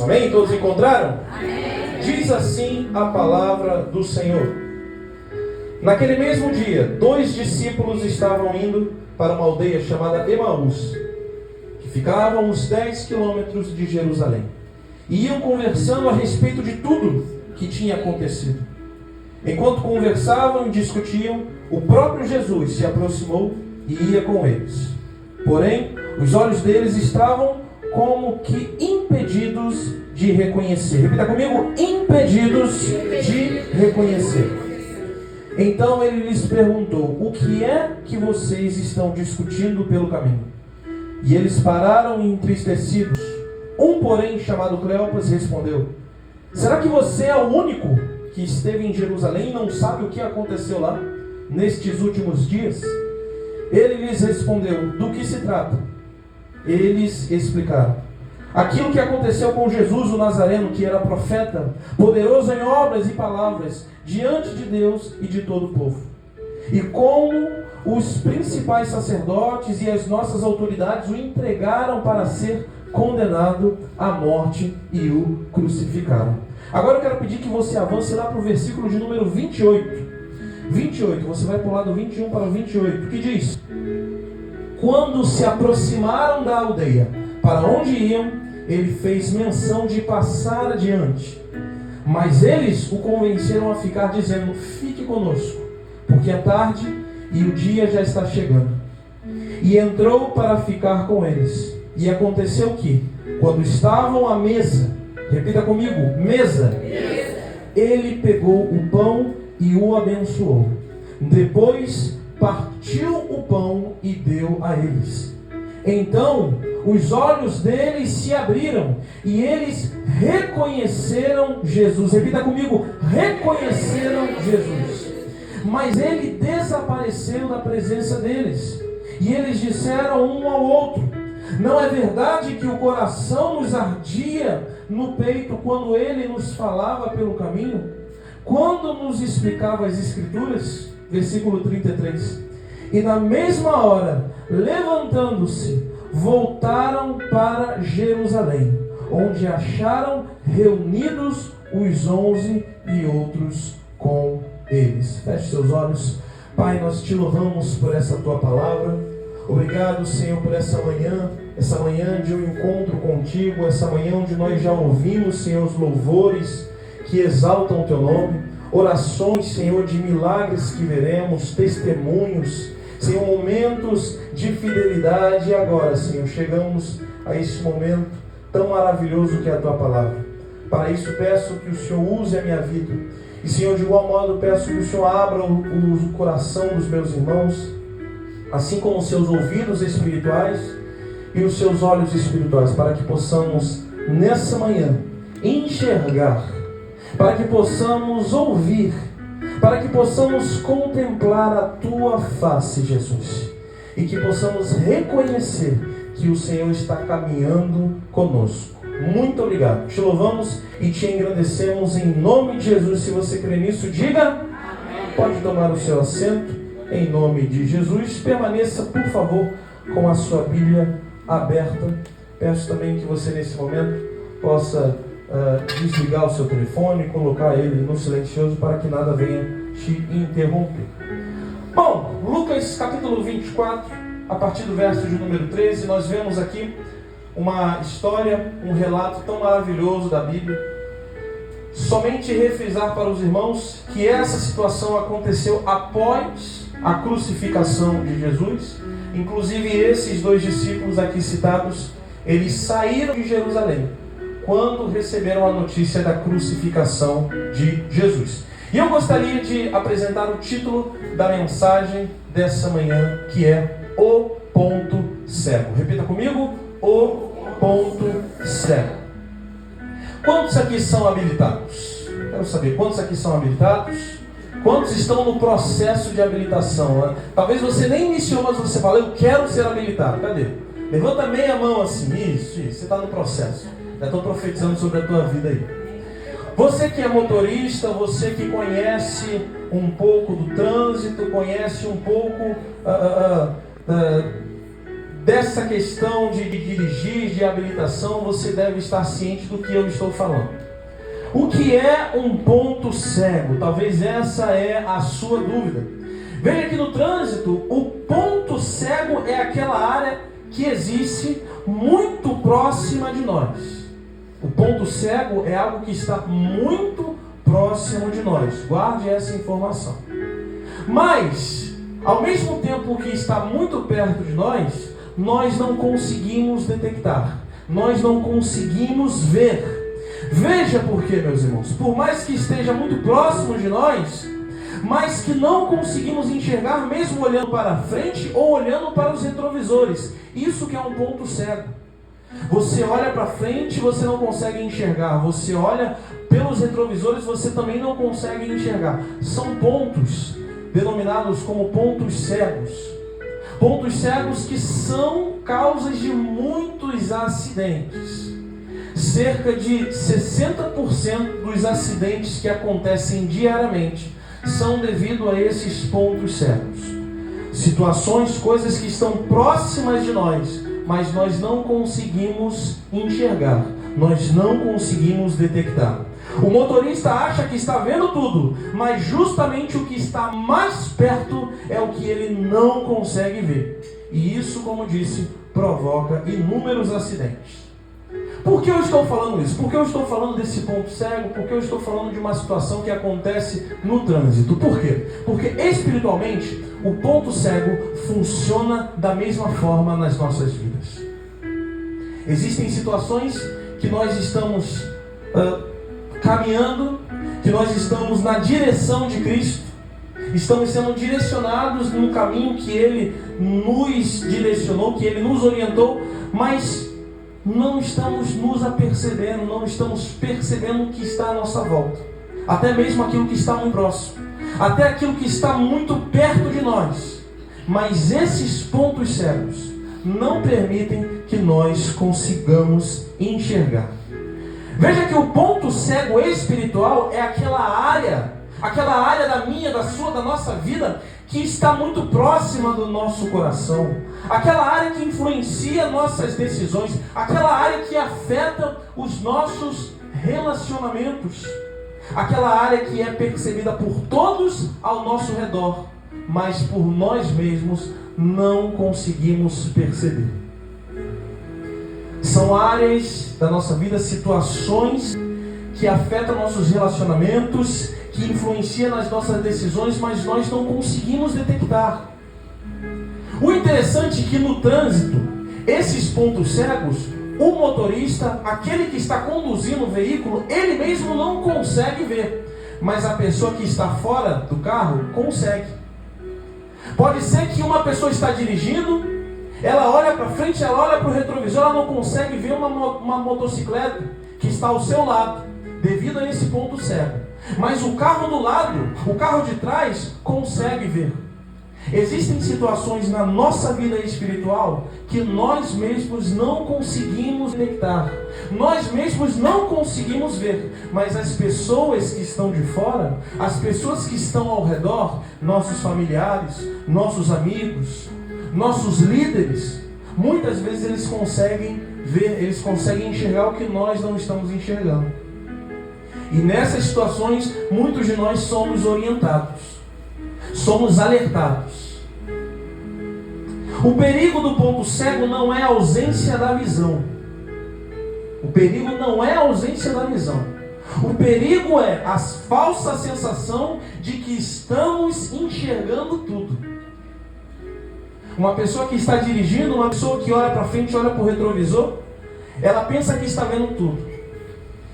Amém? Todos encontraram? Amém. Diz assim a palavra do Senhor. Naquele mesmo dia, 2 discípulos estavam indo para uma aldeia chamada Emaús, que ficava a uns 10 quilômetros de Jerusalém. E iam conversando a respeito de tudo que tinha acontecido. Enquanto conversavam e discutiam, o próprio Jesus se aproximou e ia com eles. Porém, os olhos deles estavam como que impedidos de reconhecer. Repita comigo: impedidos de reconhecer. Então ele lhes perguntou: o que é que vocês estão discutindo pelo caminho? E eles pararam entristecidos. Um, porém, chamado Cleopas, respondeu: será que você é o único que esteve em Jerusalém e não sabe o que aconteceu lá nestes últimos dias? Ele lhes respondeu: do que se trata? Eles explicaram: aquilo que aconteceu com Jesus o Nazareno, que era profeta, poderoso em obras e palavras, diante de Deus e de todo o povo. E como os principais sacerdotes e as nossas autoridades o entregaram para ser condenado à morte e o crucificaram. Agora eu quero pedir que você avance lá para o versículo de número 28. 28, você vai pular do 21 para o 28, que diz: quando se aproximaram da aldeia para onde iam, ele fez menção de passar adiante. Mas eles o convenceram a ficar, dizendo: fique conosco, porque é tarde e o dia já está chegando. E entrou para ficar com eles. E aconteceu que, quando estavam à mesa, repita comigo: mesa. Ele pegou o pão e o abençoou. Depois partiu o pão e deu a eles. Então os olhos deles se abriram e eles reconheceram Jesus. Repita comigo: reconheceram Jesus. Mas ele desapareceu da presença deles. E eles disseram um ao outro: não é verdade que o coração nos ardia no peito quando ele nos falava pelo caminho? Quando nos explicava as Escrituras? Versículo 33. E na mesma hora, levantando-se, voltaram para Jerusalém, onde acharam reunidos os 11 e outros com eles. Feche seus olhos. Pai, nós te louvamos por essa tua palavra. Obrigado, Senhor, por essa manhã de um encontro contigo, essa manhã onde nós já ouvimos, Senhor, os louvores que exaltam o teu nome, orações, Senhor, de milagres que veremos, testemunhos, Senhor, momentos de fidelidade. E agora, Senhor, chegamos a esse momento tão maravilhoso que é a tua palavra. Para isso peço que o Senhor use a minha vida. E, Senhor, de igual modo peço que o Senhor abra o coração dos meus irmãos, assim como os seus ouvidos espirituais e os seus olhos espirituais, para que possamos, nessa manhã, enxergar, para que possamos ouvir, para que possamos contemplar a tua face, Jesus, e que possamos reconhecer que o Senhor está caminhando conosco. Muito obrigado. Te louvamos e te engrandecemos em nome de Jesus. Se você crê nisso, diga amém. Pode tomar o seu assento em nome de Jesus. Permaneça, por favor, com a sua Bíblia aberta. Peço também que você nesse momento possa desligar o seu telefone e colocar ele no silencioso para que nada venha te interromper. Bom, Lucas capítulo 24, a partir do verso de número 13, nós vemos aqui uma história, um relato tão maravilhoso da Bíblia. Somente refrisar para os irmãos que essa situação aconteceu após a crucificação de Jesus. Inclusive esses 2 discípulos aqui citados, eles saíram de Jerusalém quando receberam a notícia da crucificação de Jesus. E eu gostaria de apresentar o título da mensagem dessa manhã, que é O Ponto Cego. Repita comigo: O Ponto Cego. Quantos aqui são habilitados? Quero saber, quantos aqui são habilitados? Quantos estão no processo de habilitação? Né? Talvez você nem iniciou, mas você fala: eu quero ser habilitado. Cadê? Levanta meia mão assim. Isso, você está no processo. Já estou profetizando sobre a tua vida aí. Você que é motorista, você que conhece um pouco do trânsito, conhece um pouco dessa questão de dirigir, de habilitação, você deve estar ciente do que eu estou falando. O que é um ponto cego? Talvez essa é a sua dúvida. Veja que no trânsito, o ponto cego é aquela área que existe muito próxima de nós. O ponto cego é algo que está muito próximo de nós. Guarde essa informação. Mas, ao mesmo tempo que está muito perto de nós, nós não conseguimos detectar. Nós não conseguimos ver. Veja por quê, meus irmãos. Por mais que esteja muito próximo de nós, mas que não conseguimos enxergar mesmo olhando para frente ou olhando para os retrovisores. Isso que é um ponto cego. Você olha para frente e você não consegue enxergar. Você olha pelos retrovisores, você também não consegue enxergar. São pontos denominados como pontos cegos. Pontos cegos que são causas de muitos acidentes. Cerca de 60% dos acidentes que acontecem diariamente são devido a esses pontos cegos. Situações, coisas que estão próximas de nós, mas nós não conseguimos enxergar, nós não conseguimos detectar. O motorista acha que está vendo tudo, mas justamente o que está mais perto é o que ele não consegue ver. E isso, como disse, provoca inúmeros acidentes. Por que eu estou falando isso? Por que eu estou falando desse ponto cego? Por que eu estou falando de uma situação que acontece no trânsito? Por quê? Porque espiritualmente o ponto cego funciona da mesma forma nas nossas vidas. Existem situações que nós estamos caminhando, que nós estamos na direção de Cristo, estamos sendo direcionados no caminho que Ele nos direcionou, que Ele nos orientou, mas não estamos nos apercebendo, não estamos percebendo o que está à nossa volta. Até mesmo aquilo que está muito próximo. Até aquilo que está muito perto de nós. Mas esses pontos cegos não permitem que nós consigamos enxergar. Veja que o ponto cego espiritual é aquela área da minha, da sua, da nossa vida, que está muito próxima do nosso coração, aquela área que influencia nossas decisões, aquela área que afeta os nossos relacionamentos, aquela área que é percebida por todos ao nosso redor, mas por nós mesmos não conseguimos perceber. São áreas da nossa vida, situações que afetam nossos relacionamentos, que influencia nas nossas decisões, mas nós não conseguimos detectar. O interessante é que no trânsito, esses pontos cegos, o motorista, aquele que está conduzindo o veículo, ele mesmo não consegue ver, mas a pessoa que está fora do carro consegue. Pode ser que uma pessoa está dirigindo, ela olha para frente, ela olha para o retrovisor, ela não consegue ver uma motocicleta que está ao seu lado, devido a esse ponto cego. Mas o carro do lado, o carro de trás, consegue ver. Existem situações na nossa vida espiritual que nós mesmos não conseguimos detectar. Nós mesmos não conseguimos ver. Mas as pessoas que estão de fora, as pessoas que estão ao redor, nossos familiares, nossos amigos, nossos líderes, muitas vezes eles conseguem ver, eles conseguem enxergar o que nós não estamos enxergando. E nessas situações, muitos de nós somos orientados, somos alertados. O perigo do ponto cego não é a ausência da visão. O perigo não é a ausência da visão. O perigo é a falsa sensação de que estamos enxergando tudo. Uma pessoa que está dirigindo, uma pessoa que olha para frente, olha para o retrovisor, ela pensa que está vendo tudo.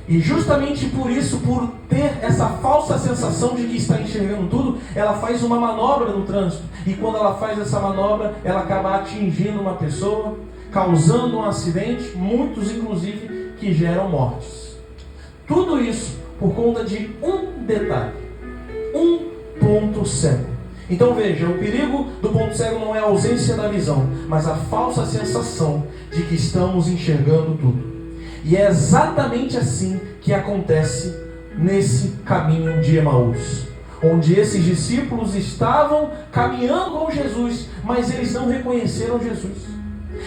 E justamente por isso, por ter essa falsa sensação de que está enxergando tudo, ela faz uma manobra no trânsito. E quando ela faz essa manobra, ela acaba atingindo uma pessoa, causando um acidente, muitos inclusive que geram mortes. Tudo isso por conta de um detalhe, um ponto cego. Então veja, o perigo do ponto cego não é a ausência da visão, mas a falsa sensação de que estamos enxergando tudo. E é exatamente assim que acontece nesse caminho de Emaús, onde esses discípulos estavam caminhando com Jesus, mas eles não reconheceram Jesus.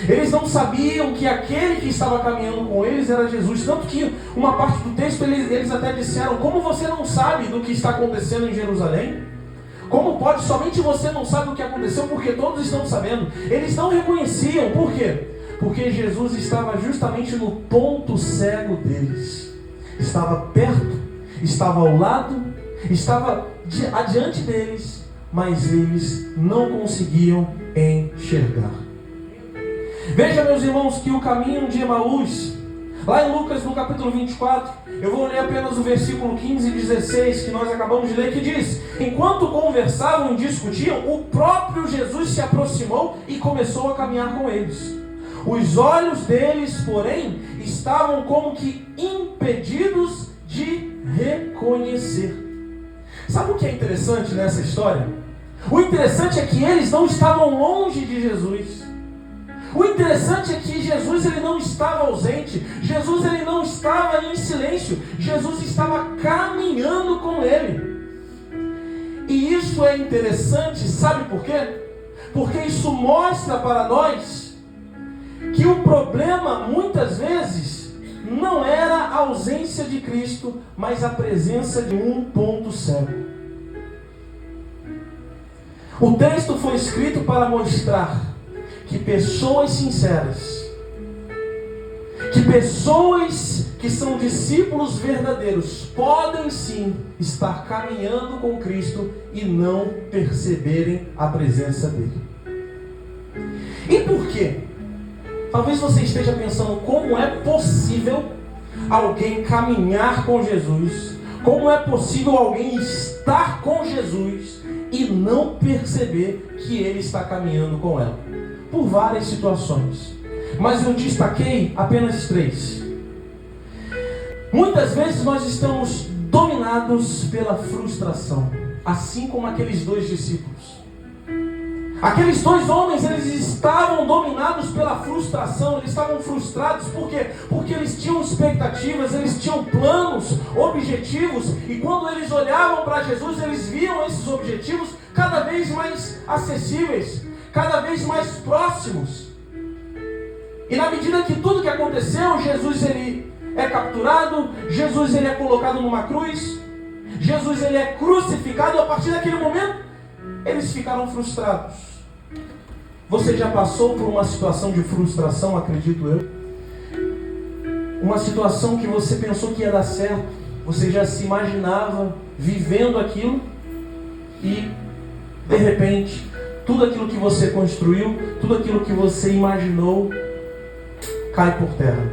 Eles não sabiam que aquele que estava caminhando com eles era Jesus. Tanto que uma parte do texto eles até disseram: como você não sabe do que está acontecendo em Jerusalém? Como pode? Somente você não sabe o que aconteceu, porque todos estão sabendo. Eles não reconheciam. Por quê? Porque Jesus estava justamente no ponto cego deles. Estava perto, estava ao lado, estava adiante deles, mas eles não conseguiam enxergar. Veja, meus irmãos, que o caminho de Emaús, lá em Lucas, no capítulo 24, eu vou ler apenas o versículo 15 e 16, que nós acabamos de ler, que diz: enquanto conversavam e discutiam, o próprio Jesus se aproximou e começou a caminhar com eles. Os olhos deles, porém, estavam como que impedidos de reconhecer. Sabe o que é interessante nessa história? O interessante é que eles não estavam longe de Jesus. O interessante é que Jesus ele não estava ausente. Jesus ele não estava em silêncio. Jesus estava caminhando com ele. E isso é interessante, sabe por quê? Porque isso mostra para nós que o problema muitas vezes não era a ausência de Cristo, mas a presença de um ponto cego. O texto foi escrito para mostrar que pessoas sinceras, que pessoas que são discípulos verdadeiros, podem sim estar caminhando com Cristo e não perceberem a presença dele. E por quê? Talvez você esteja pensando: como é possível alguém caminhar com Jesus? Como é possível alguém estar com Jesus e não perceber que ele está caminhando com ela? Por várias situações, mas eu destaquei apenas 3. Muitas vezes nós estamos dominados pela frustração, assim como aqueles 2 discípulos. Aqueles 2 homens, eles estavam dominados pela frustração. Eles estavam frustrados, por quê? Porque eles tinham expectativas, eles tinham planos, objetivos, e quando eles olhavam para Jesus, eles viam esses objetivos cada vez mais acessíveis, cada vez mais próximos. E na medida que tudo que aconteceu, Jesus ele é capturado, Jesus ele é colocado numa cruz, Jesus ele é crucificado. A partir daquele momento, eles ficaram frustrados. Você já passou por uma situação de frustração, acredito eu? Uma situação que você pensou que ia dar certo, você já se imaginava vivendo aquilo e, de repente, tudo aquilo que você construiu, tudo aquilo que você imaginou, cai por terra.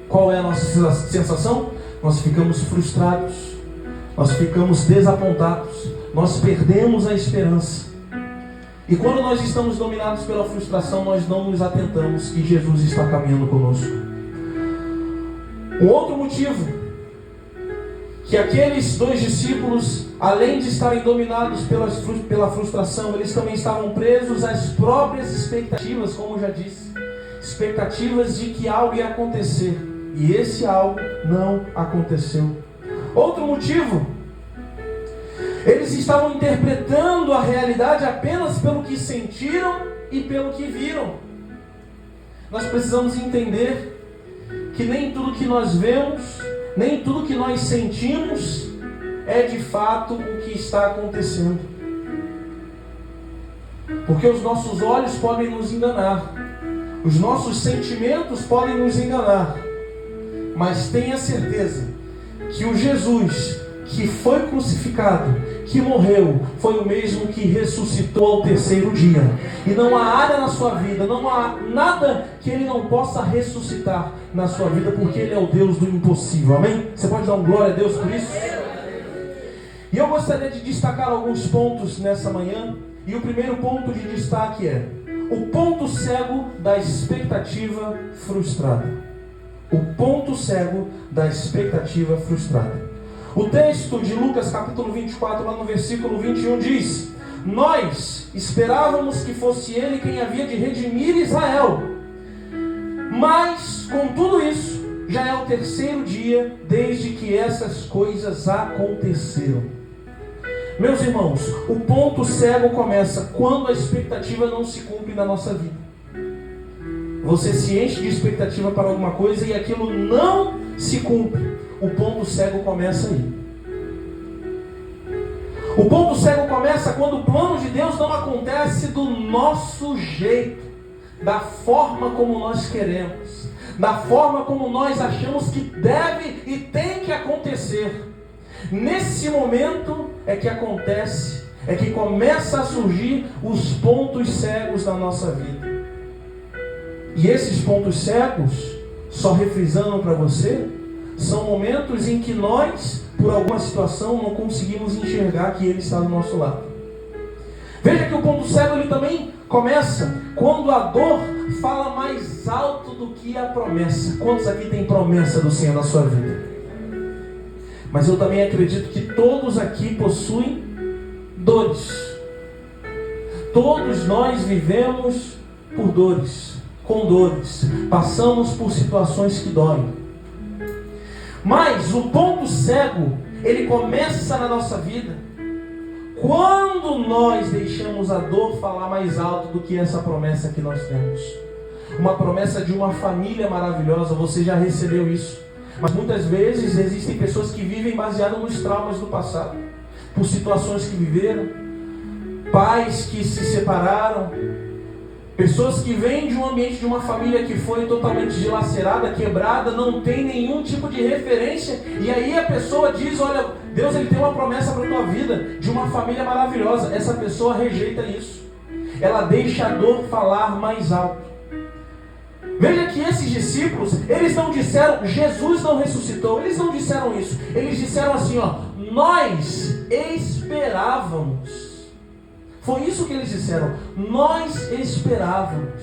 Qual é a nossa sensação? Nós ficamos frustrados, nós ficamos desapontados, nós perdemos a esperança. E quando nós estamos dominados pela frustração, nós não nos atentamos que Jesus está caminhando conosco. Um outro motivo, que aqueles 2 discípulos, além de estarem dominados pela frustração, eles também estavam presos às próprias expectativas, como eu já disse. Expectativas de que algo ia acontecer. E esse algo não aconteceu. Outro motivo, eles estavam interpretando a realidade apenas pelo que sentiram e pelo que viram. Nós precisamos entender que nem tudo que nós vemos, nem tudo que nós sentimos é de fato o que está acontecendo. Porque os nossos olhos podem nos enganar, os nossos sentimentos podem nos enganar, mas tenha certeza que o Jesus que foi crucificado, que morreu, foi o mesmo que ressuscitou ao 3º dia. E não há área na sua vida, não há nada que Ele não possa ressuscitar na sua vida, porque Ele é o Deus do impossível. Amém? Você pode dar um glória a Deus por isso? E eu gostaria de destacar alguns pontos nessa manhã. E o primeiro ponto de destaque é o ponto cego da expectativa frustrada. O ponto cego da expectativa frustrada. O texto de Lucas capítulo 24, lá no versículo 21 diz: nós esperávamos que fosse Ele quem havia de redimir Israel, mas com tudo isso, já é o 3º dia desde que essas coisas aconteceram. Meus irmãos, o ponto cego começa quando a expectativa não se cumpre na nossa vida. você se enche de expectativa para alguma coisa e aquilo não se cumpre. O ponto cego começa aí. O ponto cego começa quando o plano de Deus não acontece do nosso jeito, da forma como nós queremos, da forma como nós achamos que deve e tem que acontecer. Nesse momento é que acontece, é que começa a surgir os pontos cegos da nossa vida. E esses pontos cegos, só refrisando para você, são momentos em que nós, por alguma situação, não conseguimos enxergar que Ele está do nosso lado. Veja que o ponto cego ele também começa quando a dor fala mais alto do que a promessa. Quantos aqui tem promessa do Senhor na sua vida? Mas eu também acredito que todos aqui possuem dores. Todos nós vivemos por dores, com dores, passamos por situações que doem. Mas o ponto cego, ele começa na nossa vida quando nós deixamos a dor falar mais alto do que essa promessa que nós temos. Uma promessa de uma família maravilhosa, você já recebeu isso. Mas muitas vezes existem pessoas que vivem baseadas nos traumas do passado, por situações que viveram, pais que se separaram, pessoas que vêm de um ambiente de uma família que foi totalmente dilacerada, quebrada, não tem nenhum tipo de referência, e aí a pessoa diz, olha, Deus ele tem uma promessa para a tua vida, de uma família maravilhosa. Essa pessoa rejeita isso, ela deixa a dor falar mais alto. Veja que esses discípulos, eles não disseram, Jesus não ressuscitou, eles não disseram isso, eles disseram assim, ó, nós esperávamos. Foi isso que eles disseram. Nós esperávamos.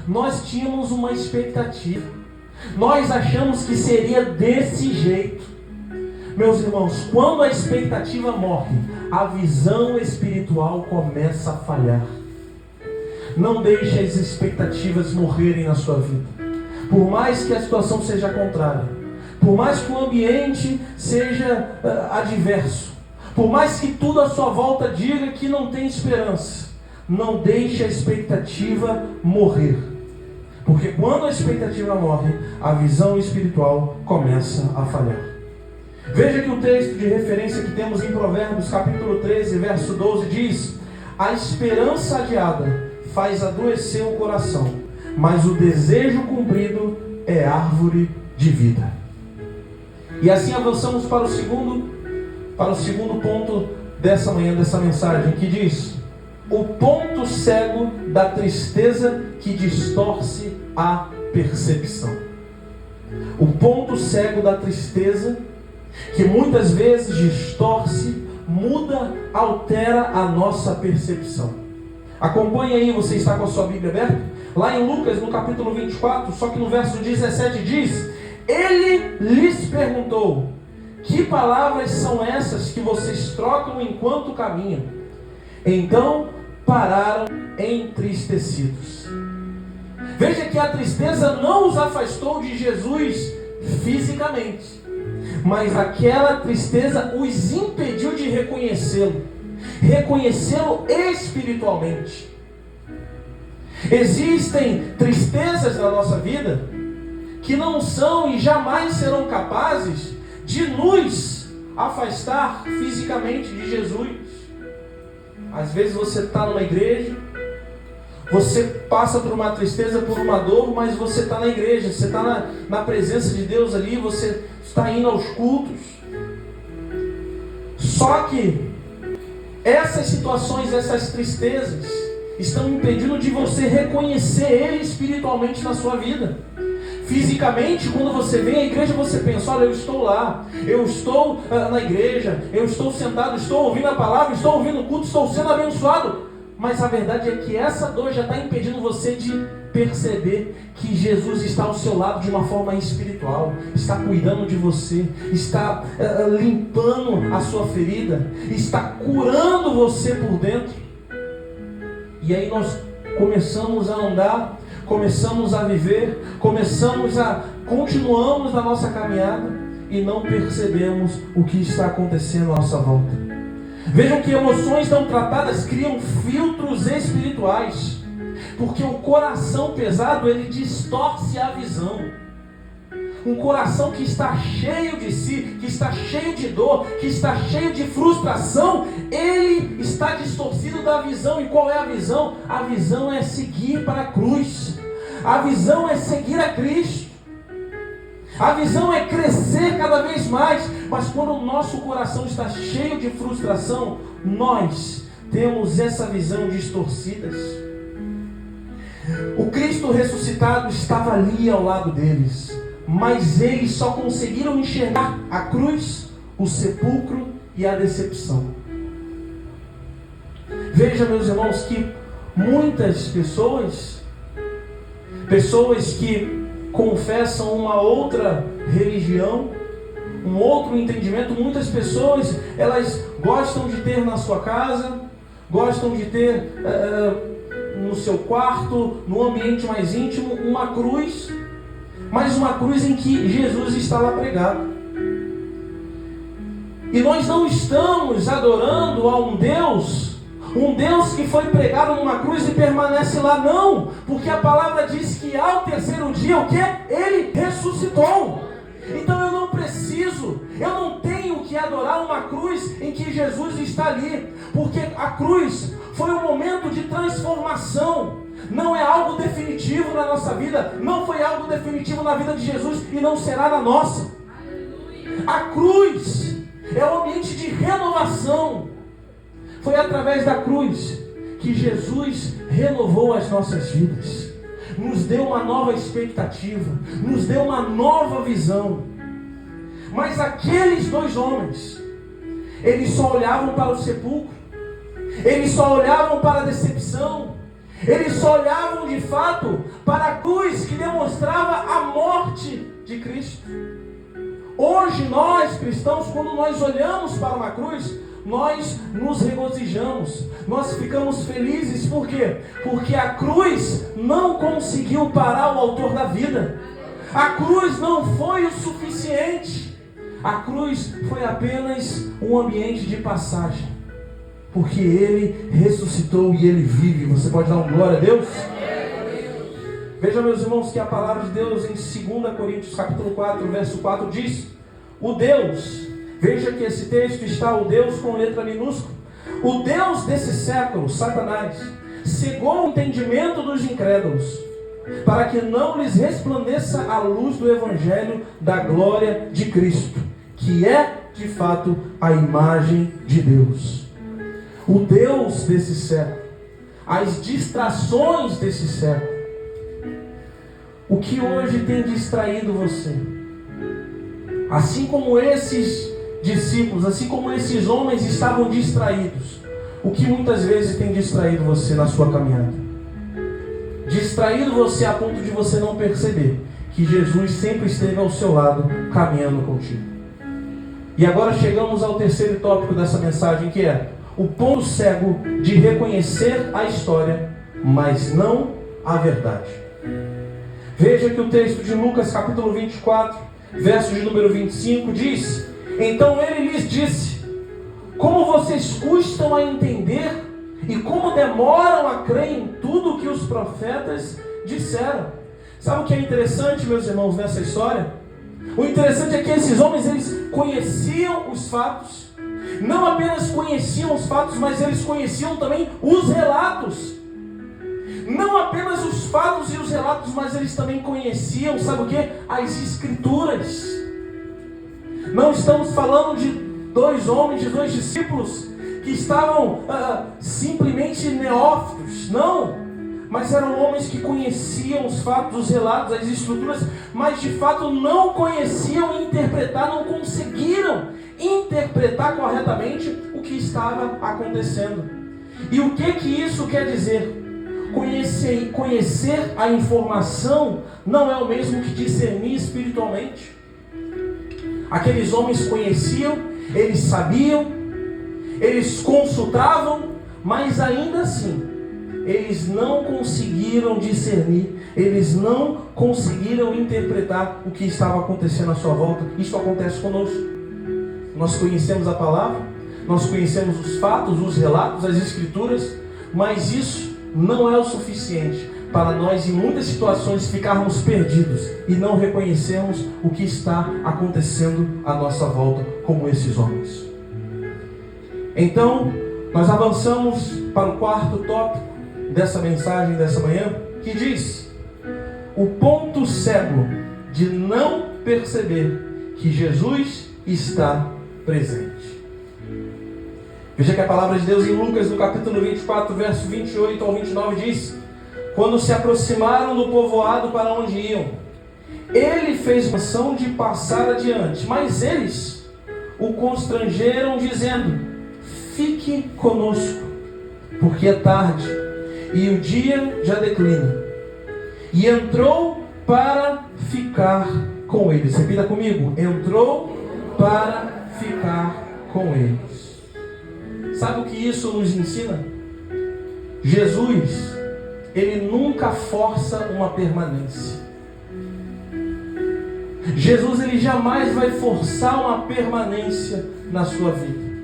Nós tínhamos uma expectativa. Nós achamos que seria desse jeito. Meus irmãos, quando a expectativa morre, a visão espiritual começa a falhar. Não deixe as expectativas morrerem na sua vida. Por mais que a situação seja contrária, por mais que o ambiente seja adverso, por mais que tudo à sua volta diga que não tem esperança, não deixe a expectativa morrer. Porque quando a expectativa morre, a visão espiritual começa a falhar. Veja que o texto de referência que temos em Provérbios capítulo 13, verso 12 diz: a esperança adiada faz adoecer o coração, mas o desejo cumprido é árvore de vida. E assim avançamos para o segundo ponto dessa manhã, dessa mensagem, que diz: o ponto cego da tristeza que distorce a percepção. O ponto cego da tristeza que muitas vezes distorce, muda, altera a nossa percepção. Acompanhe aí, você está com a sua Bíblia aberta? Lá em Lucas, no capítulo 24, só que no verso 17 diz: ele lhes perguntou, que palavras são essas que vocês trocam enquanto caminham? Então pararam entristecidos. Veja que a tristeza não os afastou de Jesus fisicamente, mas aquela tristeza os impediu de reconhecê-lo espiritualmente. Existem tristezas na nossa vida que não são e jamais serão capazes de nos afastar fisicamente de Jesus. Às vezes você está numa igreja, você passa por uma tristeza, por uma dor, mas você está na igreja, você está na presença de Deus ali, você está indo aos cultos. Só que essas situações, essas tristezas estão impedindo de você reconhecer Ele espiritualmente na sua vida. Fisicamente, quando você vem à igreja, você pensa: olha, eu estou lá, eu estou na igreja, eu estou sentado, estou ouvindo a palavra, estou ouvindo o culto, estou sendo abençoado. Mas a verdade é que essa dor já está impedindo você de perceber que Jesus está ao seu lado de uma forma espiritual, está cuidando de você, está limpando a sua ferida, está curando você por dentro. E aí nós começamos a andar, começamos a viver, continuamos na nossa caminhada e não percebemos o que está acontecendo à nossa volta. Vejam que emoções não tratadas criam filtros espirituais. Porque o coração pesado, ele distorce a visão. Um coração que está cheio de si, que está cheio de dor, que está cheio de frustração, ele está distorcido da visão. E qual é a visão? A visão é seguir para a cruz. A visão é seguir a Cristo. A visão é crescer cada vez mais. Mas quando o nosso coração está cheio de frustração, nós temos essa visão distorcida. O Cristo ressuscitado estava ali ao lado deles, mas eles só conseguiram enxergar a cruz, o sepulcro e a decepção. Veja, meus irmãos, que muitas pessoas que confessam uma outra religião, um outro entendimento, muitas pessoas, elas gostam de ter na sua casa, gostam de ter no seu quarto, no ambiente mais íntimo, uma cruz, mas uma cruz em que Jesus está lá pregado. E nós não estamos adorando a um Deus que foi pregado numa cruz e permanece lá, não, porque a palavra diz que ao terceiro dia, o que? Ele ressuscitou. Então eu não tenho que adorar uma cruz em que Jesus está ali, porque a cruz foi um momento de transformação, não é algo definitivo na nossa vida, não foi algo definitivo na vida de Jesus e não será na nossa. A cruz é um ambiente de renovação. Foi através da cruz que Jesus renovou as nossas vidas, nos deu uma nova expectativa, nos deu uma nova visão. Mas aqueles dois homens, eles só olhavam para o sepulcro, eles só olhavam para a decepção, eles só olhavam de fato para a cruz que demonstrava a morte de Cristo. Hoje nós cristãos, quando nós olhamos para uma cruz, nós nos regozijamos, nós ficamos felizes. Por quê? Porque a cruz não conseguiu parar o autor da vida. A cruz não foi o suficiente. A cruz foi apenas um ambiente de passagem, porque Ele ressuscitou e Ele vive. Você pode dar uma glória a Deus? Veja, meus irmãos, que a palavra de Deus em 2 Coríntios capítulo 4, verso 4 diz: o Deus, veja que esse texto está o Deus com letra minúscula, o Deus desse século, Satanás, cegou o entendimento dos incrédulos, para que não lhes resplandeça a luz do Evangelho da glória de Cristo, que é de fato a imagem de Deus. O Deus desse século, as distrações desse século, o que hoje tem distraído você? Assim como esses discípulos, assim como esses homens estavam distraídos, o que muitas vezes tem distraído você na sua caminhada? Distraído você a ponto de você não perceber que Jesus sempre esteve ao seu lado, caminhando contigo. E agora chegamos ao terceiro tópico dessa mensagem, que é o ponto cego de reconhecer a história, mas não a verdade. Veja que o texto de Lucas capítulo 24, verso de número 25 diz: então ele lhes disse: como vocês custam a entender e como demoram a crer em tudo que os profetas disseram. Sabe o que é interessante, meus irmãos, nessa história? O interessante é que esses homens, eles conheciam os fatos. Não apenas conheciam os fatos, mas eles conheciam também os relatos. Não apenas os fatos e os relatos, mas eles também conheciam, sabe o que? As escrituras. Não estamos falando de dois homens, de dois discípulos que estavam simplesmente neófitos, não. Mas eram homens que conheciam os fatos, os relatos, as escrituras, mas de fato não conheciam interpretar, não conseguiram interpretar corretamente o que estava acontecendo. E o que isso quer dizer? Conhecer a informação não é o mesmo que discernir espiritualmente. Aqueles homens conheciam, eles sabiam, eles consultavam, mas ainda assim, eles não conseguiram discernir, eles não conseguiram interpretar o que estava acontecendo à sua volta. Isso acontece conosco. Nós conhecemos a palavra, nós conhecemos os fatos, os relatos, as escrituras, mas isso não é o suficiente para nós, em muitas situações, ficarmos perdidos e não reconhecermos o que está acontecendo à nossa volta, como esses homens. Então, nós avançamos para o quarto tópico dessa mensagem dessa manhã, que diz: o ponto cego de não perceber que Jesus está presente. Veja que a palavra de Deus em Lucas, no capítulo 24, verso 28 ao 29, diz: quando se aproximaram do povoado para onde iam, ele fez menção de passar adiante, mas eles o constrangeram, dizendo: fique conosco, porque é tarde e o dia já declina. E entrou para ficar com eles. Repita comigo: entrou para ficar com eles. Sabe o que isso nos ensina? Jesus, ele nunca força uma permanência. Jesus, ele jamais vai forçar uma permanência na sua vida.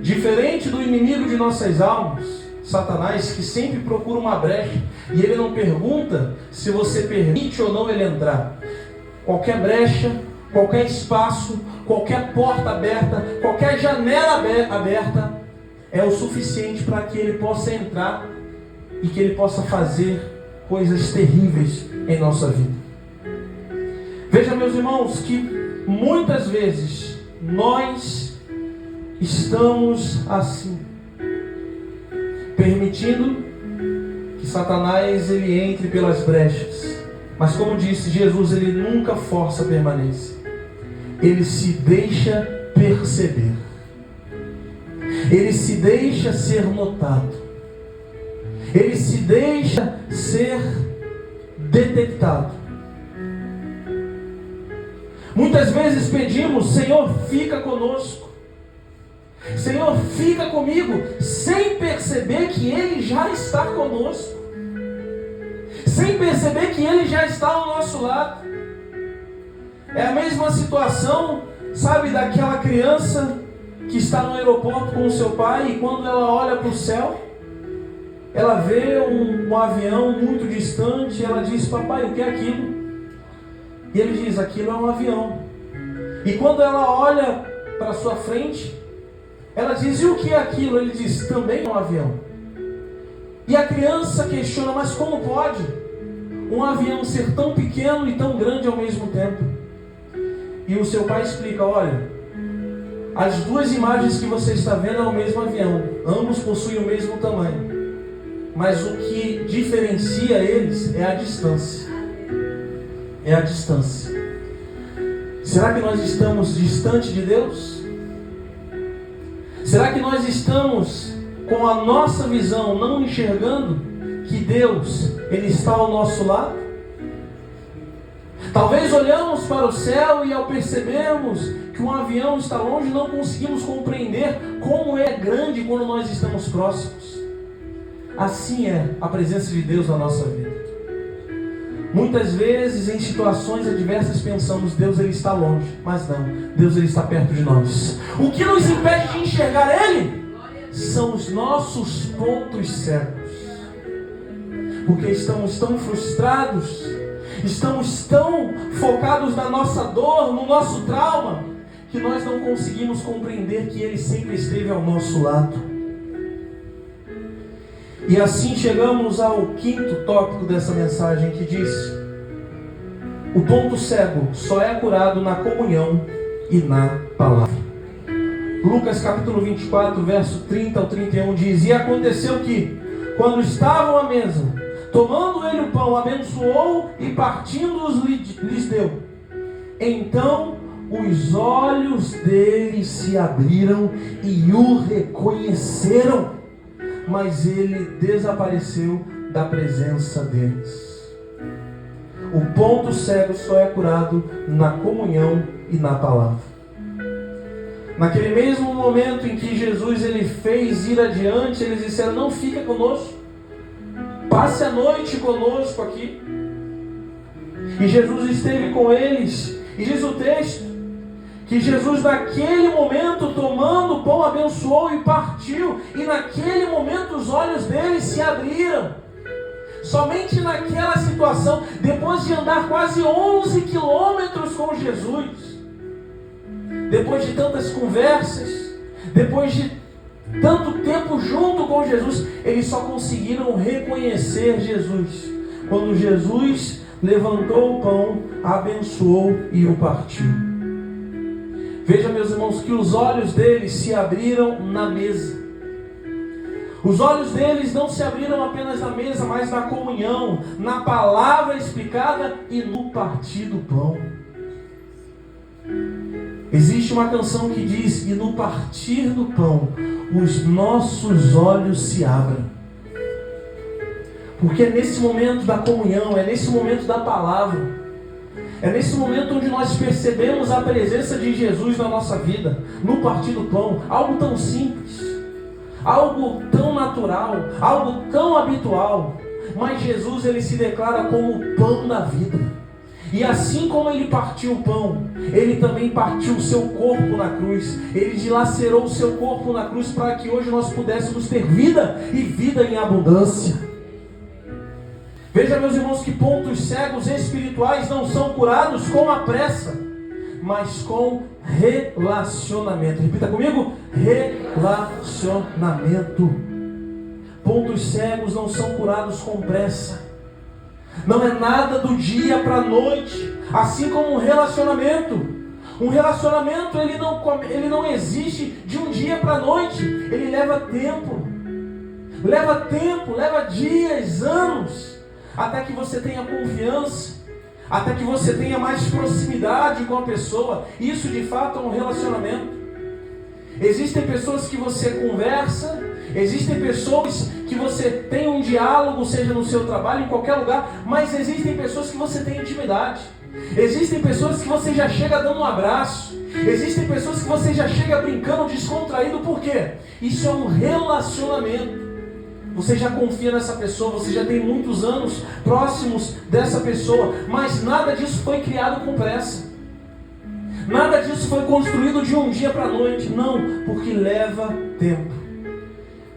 Diferente do inimigo de nossas almas, Satanás, que sempre procura uma brecha, e ele não pergunta se você permite ou não ele entrar. Qualquer brecha, qualquer espaço, qualquer porta aberta, qualquer janela aberta é o suficiente para que ele possa entrar e que ele possa fazer coisas terríveis em nossa vida. Veja, meus irmãos, que muitas vezes nós estamos assim, permitindo que Satanás ele entre pelas brechas. Mas como disse Jesus, ele nunca força a permanência. Ele se deixa perceber. Ele se deixa ser notado. Ele se deixa ser detectado. Muitas vezes pedimos: Senhor, fica conosco. Senhor, fica comigo, sem perceber que Ele já está conosco, sem perceber que Ele já está ao nosso lado. É a mesma situação, sabe, daquela criança que está no aeroporto com o seu pai, e quando ela olha para o céu, ela vê um avião muito distante, e ela diz: papai, o que é aquilo? E ele diz: aquilo é um avião. E quando ela olha para sua frente, ela diz: e o que é aquilo? Ele diz: também é um avião. E a criança questiona: mas como pode um avião ser tão pequeno e tão grande ao mesmo tempo? E o seu pai explica: olha, as duas imagens que você está vendo é o mesmo avião, ambos possuem o mesmo tamanho, mas o que diferencia eles é a distância. É a distância. Será que nós estamos distante de Deus? Será que nós estamos com a nossa visão não enxergando que Deus, Ele está ao nosso lado? Talvez olhamos para o céu e ao percebermos que um avião está longe, não conseguimos compreender como é grande quando nós estamos próximos. Assim é a presença de Deus na nossa vida. Muitas vezes, em situações adversas, pensamos: Deus ele está longe. Mas não, Deus ele está perto de nós. O que nos impede de enxergar Ele são os nossos pontos cegos. Porque estamos tão frustrados, estamos tão focados na nossa dor, no nosso trauma, que nós não conseguimos compreender que Ele sempre esteve ao nosso lado. E assim chegamos ao quinto tópico dessa mensagem, que diz: o ponto cego só é curado na comunhão e na palavra. Lucas capítulo 24, verso 30 ao 31 diz: e aconteceu que, quando estavam à mesa, tomando ele o pão, abençoou e partindo-os lhes deu. Então os olhos deles se abriram e o reconheceram, mas ele desapareceu da presença deles. O ponto cego só é curado na comunhão e na palavra. Naquele mesmo momento em que Jesus ele fez ir adiante, eles disseram: não, fica conosco, passe a noite conosco aqui. E Jesus esteve com eles, e diz o texto que Jesus naquele momento, tomando o pão, abençoou e partiu, e naquele momento os olhos dele se abriram. Somente naquela situação, depois de andar quase 11 quilômetros com Jesus, depois de tantas conversas, depois de tanto tempo junto com Jesus, eles só conseguiram reconhecer Jesus quando Jesus levantou o pão, abençoou e o partiu. Veja, meus irmãos, que os olhos deles se abriram na mesa. Os olhos deles não se abriram apenas na mesa, mas na comunhão, na palavra explicada e no partir do pão. Existe uma canção que diz: e no partir do pão, os nossos olhos se abrem. Porque é nesse momento da comunhão, é nesse momento da palavra, é nesse momento onde nós percebemos a presença de Jesus na nossa vida, no partir do pão. Algo tão simples, algo tão natural, algo tão habitual, mas Jesus, ele se declara como o pão da vida. E assim como ele partiu o pão, ele também partiu o seu corpo na cruz. Ele dilacerou o seu corpo na cruz para que hoje nós pudéssemos ter vida e vida em abundância. Veja, meus irmãos, que pontos cegos espirituais não são curados com a pressa, mas com relacionamento. Repita comigo: relacionamento. Pontos cegos não são curados com pressa. Não é nada do dia para a noite. Assim como um relacionamento. Um relacionamento, ele não existe de um dia para a noite. Ele leva tempo. Leva dias, anos, até que você tenha confiança, até que você tenha mais proximidade com a pessoa. Isso de fato é um relacionamento. Existem pessoas que você conversa, existem pessoas que você tem um diálogo, seja no seu trabalho, em qualquer lugar, mas existem pessoas que você tem intimidade. Existem pessoas que você já chega dando um abraço. Existem pessoas que você já chega brincando, descontraído. Por quê? Isso é um relacionamento. Você já confia nessa pessoa, você já tem muitos anos próximos dessa pessoa, mas nada disso foi criado com pressa. Nada disso foi construído de um dia para a noite. Não, porque leva tempo.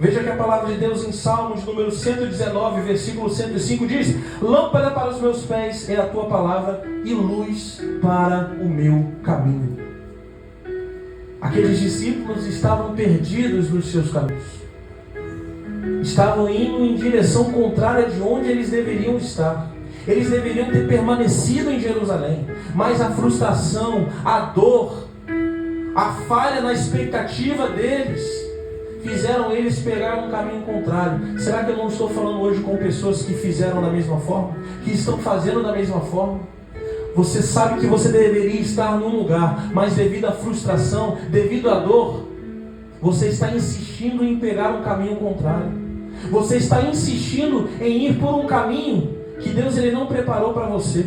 Veja que a palavra de Deus em Salmos número 119, versículo 105 diz: lâmpada para os meus pés é a tua palavra e luz para o meu caminho. Aqueles discípulos estavam perdidos nos seus caminhos. Estavam indo em direção contrária de onde eles deveriam estar. Eles deveriam ter permanecido em Jerusalém, mas a frustração, a dor, a falha na expectativa deles fizeram eles pegar um caminho contrário. Será que eu não estou falando hoje com pessoas que fizeram da mesma forma? Que estão fazendo da mesma forma? Você sabe que você deveria estar num lugar, mas devido à frustração, devido à dor, você está insistindo em pegar um caminho contrário. Você está insistindo em ir por um caminho que Deus ele não preparou para você.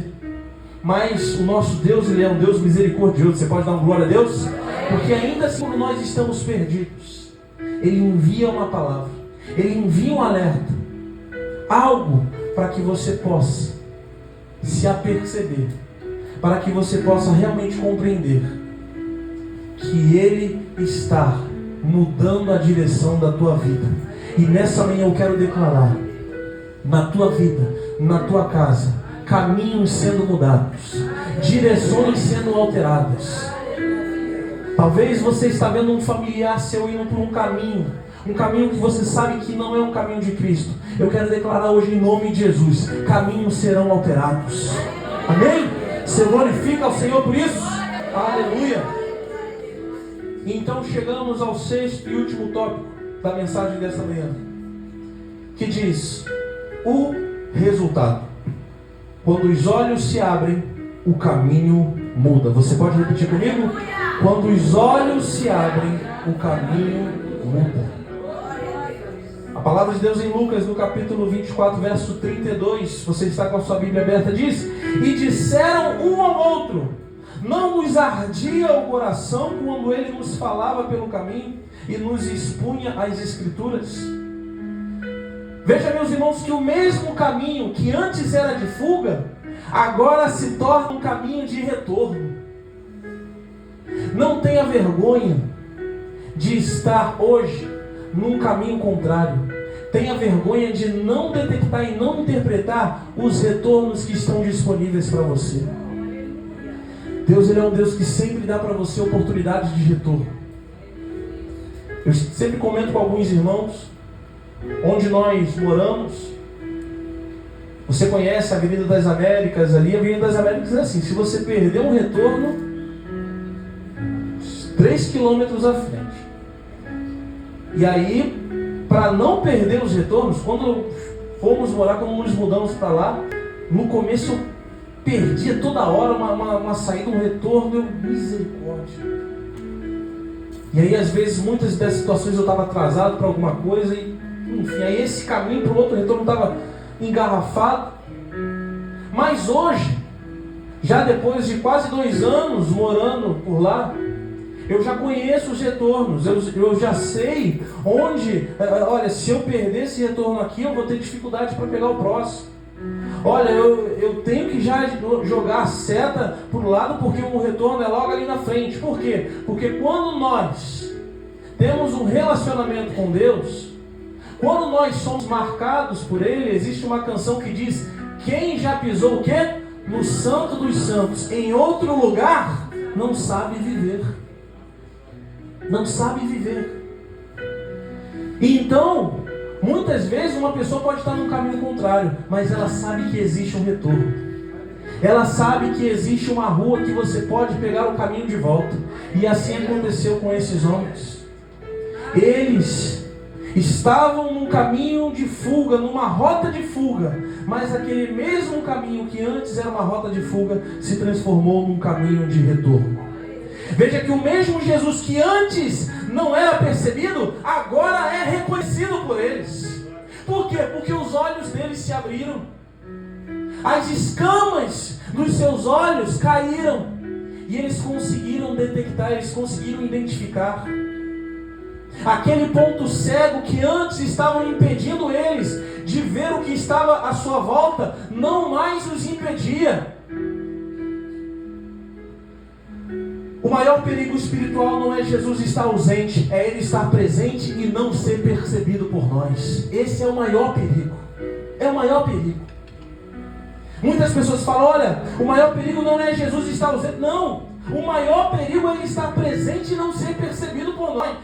Mas o nosso Deus, ele é um Deus misericordioso. Você pode dar uma glória a Deus? Porque ainda assim, quando nós estamos perdidos, Ele envia uma palavra, Ele envia um alerta, algo para que você possa se aperceber, para que você possa realmente compreender que Ele está mudando a direção da tua vida. E nessa manhã eu quero declarar: na tua vida, na tua casa, caminhos sendo mudados, direções sendo alteradas. Talvez você está vendo um familiar seu indo por um caminho que você sabe que não é um caminho de Cristo. Eu quero declarar hoje em nome de Jesus: caminhos serão alterados. Amém? Você glorifica ao Senhor por isso? Aleluia! Então chegamos ao sexto e último tópico da mensagem desta manhã, que diz: o resultado. Quando os olhos se abrem, o caminho muda. Você pode repetir comigo? Quando os olhos se abrem, o caminho muda. A palavra de Deus em Lucas, no capítulo 24, verso 32, você está com a sua Bíblia aberta, diz: e disseram um ao outro: não nos ardia o coração quando ele nos falava pelo caminho e nos expunha as Escrituras? Veja, meus irmãos, que o mesmo caminho que antes era de fuga, agora se torna um caminho de retorno. Não tenha vergonha de estar hoje num caminho contrário. Tenha vergonha de não detectar e não interpretar os retornos que estão disponíveis para você. Deus, Ele é um Deus que sempre dá para você oportunidade de retorno. Eu sempre comento com alguns irmãos, onde nós moramos, você conhece a Avenida das Américas ali. A Avenida das Américas é assim: se você perder um retorno, 3 quilômetros à frente. E aí, para não perder os retornos, quando fomos morar, quando nos mudamos para lá, no começo eu perdia toda hora uma saída, um retorno. Eu, misericórdia. E aí, às vezes, muitas das situações eu estava atrasado para alguma coisa, e enfim, aí esse caminho para o outro retorno estava engarrafado. Mas hoje, já depois de quase 2 anos morando por lá, eu já conheço os retornos, eu já sei onde, olha, se eu perder esse retorno aqui, eu vou ter dificuldade para pegar o próximo. Olha, eu tenho que já jogar a seta para o lado, porque o retorno é logo ali na frente. Por quê? Porque quando nós temos um relacionamento com Deus, quando nós somos marcados por Ele, existe uma canção que diz: quem já pisou o quê? No Santo dos Santos, em outro lugar, não sabe viver. Não sabe viver. E então, muitas vezes uma pessoa pode estar num caminho contrário, mas ela sabe que existe um retorno. Ela sabe que existe uma rua que você pode pegar o caminho de volta. E assim aconteceu com esses homens. Eles estavam num caminho de fuga, numa rota de fuga, mas aquele mesmo caminho que antes era uma rota de fuga se transformou num caminho de retorno. Veja que o mesmo Jesus que antes não era percebido, agora é reconhecido por eles. Por quê? Porque os olhos deles se abriram. As escamas dos seus olhos caíram. E eles conseguiram detectar, eles conseguiram identificar. Aquele ponto cego que antes estavam impedindo eles de ver o que estava à sua volta, não mais os impedia. O maior perigo espiritual não é Jesus estar ausente, é Ele estar presente e não ser percebido por nós. Esse é o maior perigo. É o maior perigo. Muitas pessoas falam: olha, o maior perigo não é Jesus estar ausente. Não, o maior perigo é Ele estar presente e não ser percebido por nós.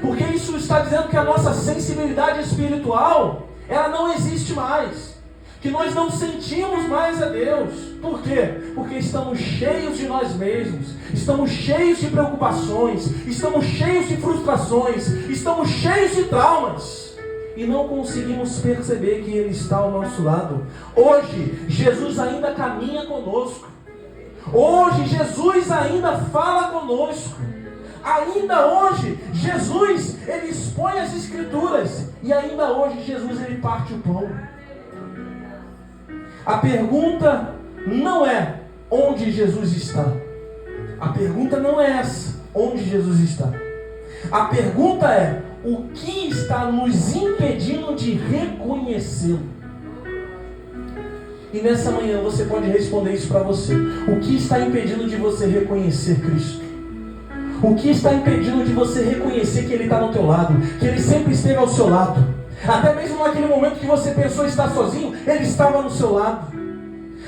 Porque isso está dizendo que a nossa sensibilidade espiritual, ela não existe mais. Que nós não sentimos mais a Deus. Por quê? Porque estamos cheios de nós mesmos. Estamos cheios de preocupações. Estamos cheios de frustrações. Estamos cheios de traumas. E não conseguimos perceber que Ele está ao nosso lado. Hoje, Jesus ainda caminha conosco. Hoje, Jesus ainda fala conosco. Ainda hoje, Jesus, Ele expõe as Escrituras. E ainda hoje, Jesus, Ele parte o pão. A pergunta não é onde Jesus está. A pergunta não é essa, onde Jesus está. A pergunta é: o que está nos impedindo de reconhecê-lo? E nessa manhã você pode responder isso para você. O que está impedindo de você reconhecer Cristo? O que está impedindo de você reconhecer que Ele está no teu lado? Que Ele sempre esteve ao seu lado? Até mesmo naquele momento que você pensou estar sozinho, Ele estava no seu lado.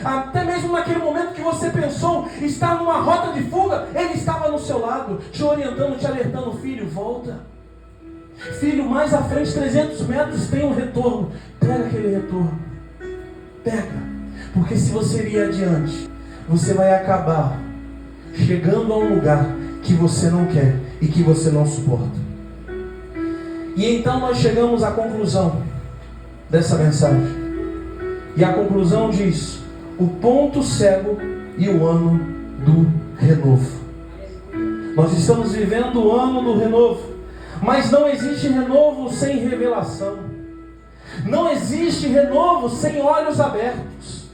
Até mesmo naquele momento que você pensou estar numa rota de fuga, Ele estava no seu lado, te orientando, te alertando: filho, volta. Filho, mais à frente, 300 metros, tem um retorno. Pega aquele retorno. Pega. Porque se você ir adiante, você vai acabar chegando a um lugar que você não quer e que você não suporta. E então nós chegamos à conclusão dessa mensagem. E a conclusão diz: o ponto cego e o ano do renovo. Nós estamos vivendo o ano do renovo. Mas não existe renovo sem revelação. Não existe renovo sem olhos abertos.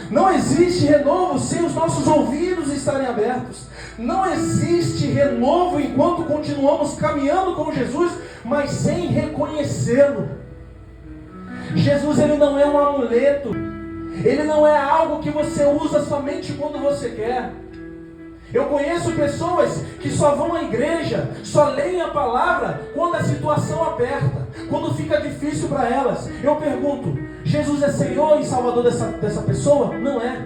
Não existe renovo sem os nossos ouvidos estarem abertos. Não existe renovo enquanto continuamos caminhando com Jesus, mas sem reconhecê-lo. Jesus, Ele não é um amuleto. Ele não é algo que você usa somente quando você quer. Eu conheço pessoas que só vão à igreja, só leem a palavra quando a situação aperta, quando fica difícil para elas. Eu pergunto, Jesus é Senhor e Salvador dessa pessoa? Não é.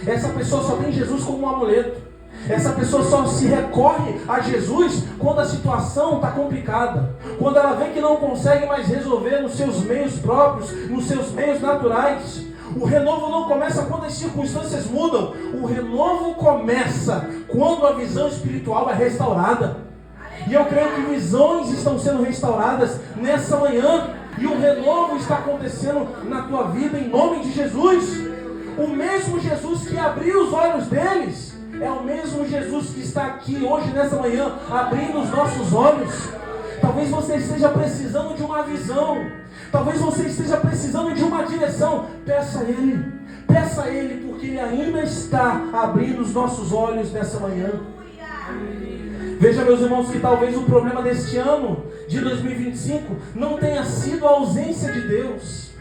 Essa pessoa só tem Jesus como um amuleto. Essa pessoa só se recorre a Jesus quando a situação está complicada, quando ela vê que não consegue mais resolver nos seus meios próprios, nos seus meios naturais. O renovo não começa quando as circunstâncias mudam. O renovo começa quando a visão espiritual é restaurada. E eu creio que visões estão sendo restauradas nessa manhã. E o renovo está acontecendo na tua vida em nome de Jesus. O mesmo Jesus que abriu os olhos deles é o mesmo Jesus que está aqui hoje nessa manhã abrindo os nossos olhos. Talvez você esteja precisando de uma visão. Talvez você esteja precisando de uma direção. Peça a Ele, porque Ele ainda está abrindo os nossos olhos nessa manhã. Veja, meus irmãos, que talvez o problema deste ano de 2025 não tenha sido a ausência de Deus.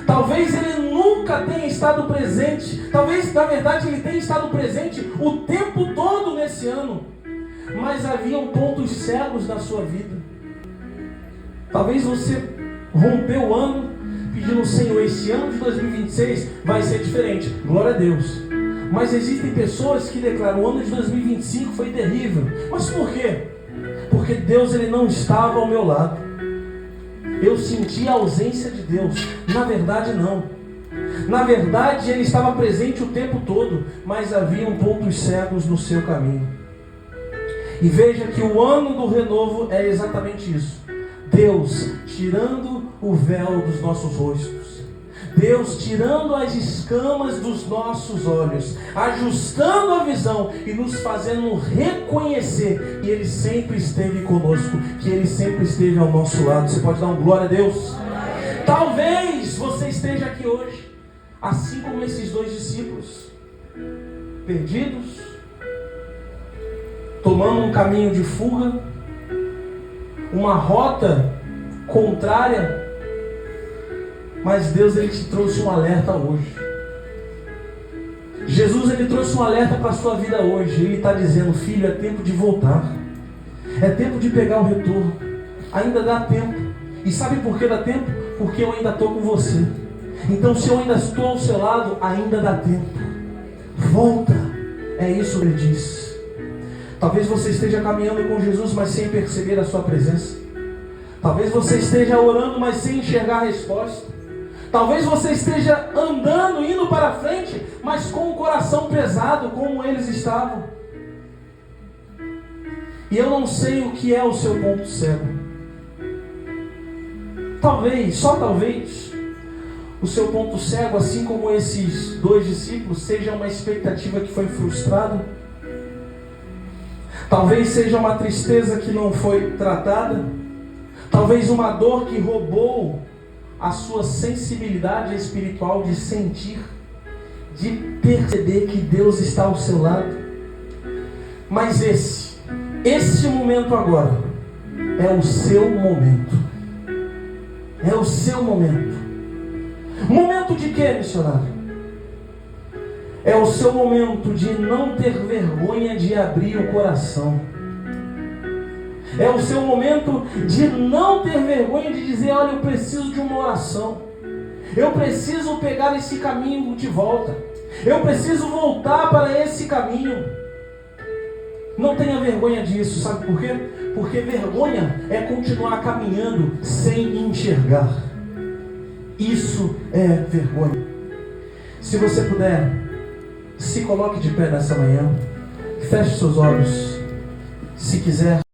Talvez Ele nunca tenha estado presente. Talvez, na verdade, Ele tenha estado presente o tempo todo nesse ano. Mas haviam pontos cegos na sua vida. Talvez você rompeu o ano pedindo, Senhor, esse ano de 2026 vai ser diferente. Glória a Deus. Mas existem pessoas que declaram, o ano de 2025 foi terrível. Mas por quê? Porque Deus, Ele não estava ao meu lado. Eu senti a ausência de Deus. Na verdade, não. Na verdade, Ele estava presente o tempo todo, mas haviam pontos cegos no seu caminho. E veja que o ano do renovo é exatamente isso. Deus tirando o véu dos nossos rostos. Deus tirando as escamas dos nossos olhos, ajustando a visão e nos fazendo reconhecer que Ele sempre esteve conosco, que Ele sempre esteve ao nosso lado. Você pode dar um glória a Deus? Talvez você esteja aqui hoje, assim como esses dois discípulos, perdidos, tomando um caminho de fuga, uma rota contrária. Mas Deus, Ele te trouxe um alerta hoje. Jesus, Ele trouxe um alerta para a sua vida hoje. Ele está dizendo, filho, é tempo de voltar. É tempo de pegar o retorno. Ainda dá tempo. E sabe por que dá tempo? Porque eu ainda estou com você. Então, se eu ainda estou ao seu lado, ainda dá tempo. Volta. É isso que Ele diz. Talvez você esteja caminhando com Jesus, mas sem perceber a sua presença. Talvez você esteja orando, mas sem enxergar a resposta. Talvez você esteja andando, indo para frente, mas com o coração pesado, como eles estavam. E eu não sei o que é o seu ponto cego. Talvez, só talvez, o seu ponto cego, assim como esses dois discípulos, seja uma expectativa que foi frustrada. Talvez seja uma tristeza que não foi tratada. Talvez uma dor que roubou a sua sensibilidade espiritual de sentir, de perceber que Deus está ao seu lado. Mas esse momento agora é o seu momento. É o seu momento. Momento de quê, missionário? É o seu momento de não ter vergonha de abrir o coração. É o seu momento de não ter vergonha de dizer, olha, eu preciso de uma oração. Eu preciso pegar esse caminho de volta. Eu preciso voltar para esse caminho. Não tenha vergonha disso, sabe por quê? Porque vergonha é continuar caminhando sem enxergar. Isso é vergonha. Se você puder, se coloque de pé nessa manhã. Feche seus olhos. Se quiser.